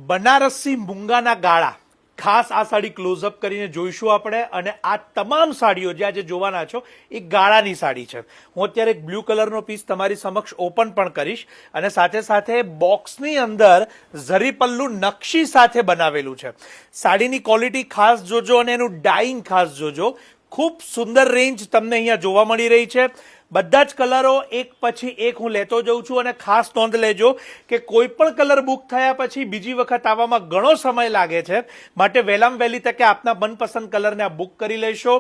બનારસી મૂંગાના ગાળા ખાસ આ સાડી ક્લોઝઅપ કરીને જોઈશું આપણે. અને આ તમામ સાડીઓ જે આજે જોવાના છો એ ગાળાની સાડી છે. હું અત્યારે એક બ્લુ કલરનો પીસ તમારી સમક્ષ ઓપન પણ કરીશ અને સાથે સાથે બોક્સની અંદર ઝરી પલ્લુ નકશી સાથે બનાવેલું છે. સાડીની ક્વોલિટી ખાસ જોજો અને એનું ડાઇંગ ખાસ જોજો. ખૂબ સુંદર રેન્જ તમને અહીંયા જોવા મળી રહી છે. બધા જ કલરો એક પછી એક હું લેતો જઉં છું અને ખાસ નોંધ લેજો કે કોઈ પણ કલર બુક થયા પછી બીજી વખત આવવામાં ઘણો સમય લાગે છે, માટે વહેલામાં વહેલી તકે આપના મનપસંદ કલરને આ બુક કરી લેશો.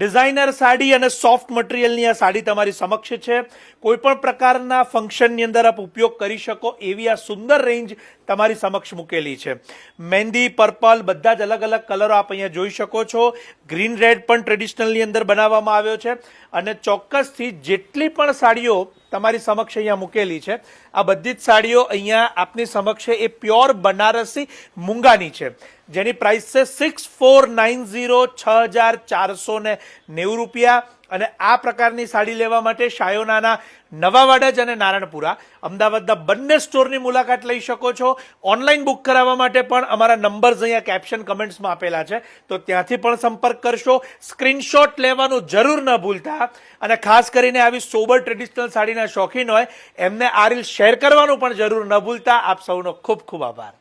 ડિઝાઇનર સાડી અને સોફ્ટ મટીરિયલની આ સાડી તમારી સમક્ષ છે. કોઈ પણ પ્રકારના ફંક્શનની અંદર આપ ઉપયોગ કરી શકો એવી આ સુંદર રેન્જ તમારી સમક્ષ મૂકેલી છે. મહેંદી, પર્પલ બધા જ અલગ અલગ કલરો આપ અહીંયા જોઈ શકો છો. ગ્રીન રેડ પણ ટ્રેડિશનલની અંદર બનાવવામાં આવ્યો છે અને ચોક્કસથી જેટલી પણ સાડીઓ તમારી સમક્ષ અહીંયા મૂકેલી છે આ બધી જ સાડીઓ અહીંયા આપની સમક્ષ એ પ્યોર બનારસી મૂંગાની છે, જેની પ્રાઇસ છે 6490 6490 રૂપિયા. અને આ પ્રકારની સાડી લેવા માટે શાયોનાના નવાવાડા અને નારણપુરા અમદાવાદના બંને સ્ટોરની મુલાકાત લઈ શકો છો. ઓનલાઈન બુક કરાવવા માટે પણ અમારા નંબર્સ અહીંયા કેપ્શન કમેન્ટ્સમાં આપેલા છે, તો ત્યાંથી પણ સંપર્ક કરશો. સ્ક્રીનશોટ લેવાનું જરૂર ન ભૂલતા અને ખાસ કરીને આવી સોબર ટ્રેડિશનલ સાડીના શોખીન હોય એમને આ રીલ શેર કરવાનું પણ જરૂર ન ભૂલતા. આપ સૌનો ખૂબ ખૂબ આભાર.